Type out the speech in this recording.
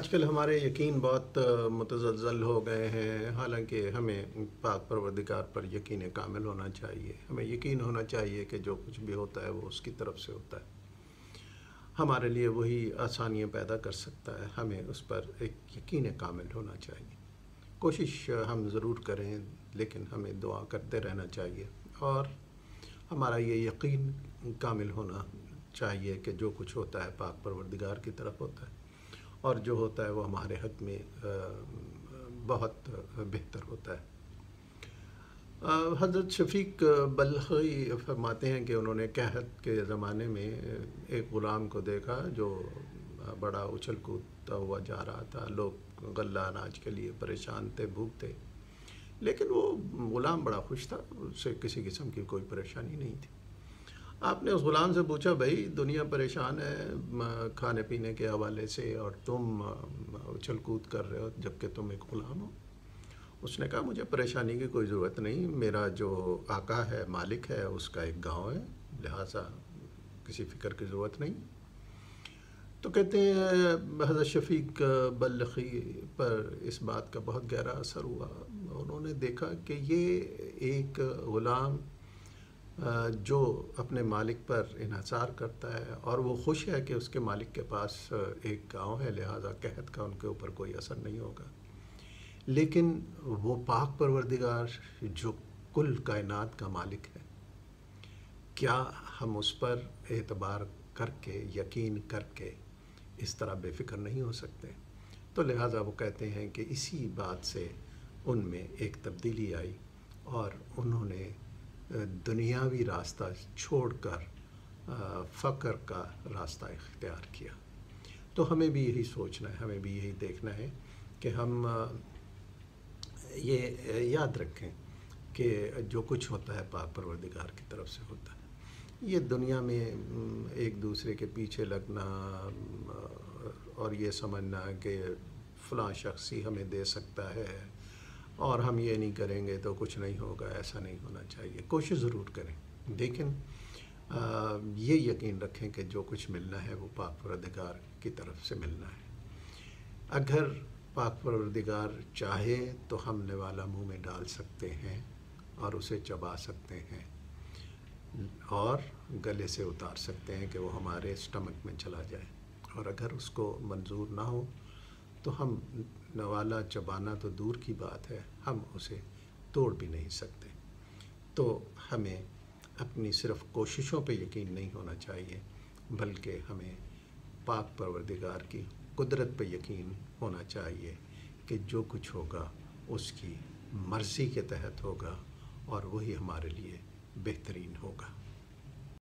آج کل ہمارے یقین بہت متزلزل ہو گئے ہیں، حالانکہ ہمیں پاک پروردگار پر یقین کامل ہونا چاہیے۔ ہمیں یقین ہونا چاہیے کہ جو کچھ بھی ہوتا ہے وہ اس کی طرف سے ہوتا ہے۔ ہمارے لیے وہی آسانیاں پیدا کر سکتا ہے، ہمیں اس پر ایک یقین کامل ہونا چاہیے۔ کوشش ہم ضرور کریں، لیکن ہمیں دعا کرتے رہنا چاہیے، اور ہمارا یہ یقین کامل ہونا چاہیے کہ جو کچھ ہوتا ہے پاک پروردگار کی طرف ہوتا ہے، اور جو ہوتا ہے وہ ہمارے حق میں بہت بہتر ہوتا ہے۔ حضرت شفیق بلخی فرماتے ہیں کہ انہوں نے کہت کے زمانے میں ایک غلام کو دیکھا جو بڑا اچھل کودتا ہوا جا رہا تھا۔ لوگ غلہ اناج کے لیے پریشان تھے، بھوک تھے، لیکن وہ غلام بڑا خوش تھا، اسے کسی قسم کی کوئی پریشانی نہیں تھی۔ آپ نے اس غلام سے پوچھا، بھائی دنیا پریشان ہے کھانے پینے کے حوالے سے، اور تم اچھل کود کر رہے ہو جبکہ تم ایک غلام ہو۔ اس نے کہا، مجھے پریشانی کی کوئی ضرورت نہیں، میرا جو آقا ہے، مالک ہے، اس کا ایک گاؤں ہے، لہٰذا کسی فکر کی ضرورت نہیں۔ تو کہتے ہیں حضرت شفیق بلخی پر اس بات کا بہت گہرا اثر ہوا۔ انہوں نے دیکھا کہ یہ ایک غلام جو اپنے مالک پر انحصار کرتا ہے، اور وہ خوش ہے کہ اس کے مالک کے پاس ایک گاؤں ہے، لہٰذا قحط کا ان کے اوپر کوئی اثر نہیں ہوگا، لیکن وہ پاک پروردگار جو کل کائنات کا مالک ہے، کیا ہم اس پر اعتبار کر کے، یقین کر کے اس طرح بے فکر نہیں ہو سکتے؟ تو لہٰذا وہ کہتے ہیں کہ اسی بات سے ان میں ایک تبدیلی آئی، اور انہوں نے دنیاوی راستہ چھوڑ کر فقر کا راستہ اختیار کیا۔ تو ہمیں بھی یہی سوچنا ہے، ہمیں بھی یہی دیکھنا ہے کہ ہم یہ یاد رکھیں کہ جو کچھ ہوتا ہے پاک پروردگار کی طرف سے ہوتا ہے۔ یہ دنیا میں ایک دوسرے کے پیچھے لگنا اور یہ سمجھنا کہ فلاں شخص ہی ہمیں دے سکتا ہے اور ہم یہ نہیں کریں گے تو کچھ نہیں ہوگا، ایسا نہیں ہونا چاہیے۔ کوشش ضرور کریں، لیکن یہ یقین رکھیں کہ جو کچھ ملنا ہے وہ پاک پروردگار کی طرف سے ملنا ہے۔ اگر پاک پروردگار چاہے تو ہم نوالا منہ میں ڈال سکتے ہیں اور اسے چبا سکتے ہیں، اور گلے سے اتار سکتے ہیں کہ وہ ہمارے اسٹمک میں چلا جائے، اور اگر اس کو منظور نہ ہو تو ہم نوالا چبانا تو دور کی بات ہے، ہم اسے توڑ بھی نہیں سکتے۔ تو ہمیں اپنی صرف کوششوں پہ یقین نہیں ہونا چاہیے، بلکہ ہمیں پاک پروردگار کی قدرت پہ یقین ہونا چاہیے کہ جو کچھ ہوگا اس کی مرضی کے تحت ہوگا، اور وہی ہمارے لیے بہترین ہوگا۔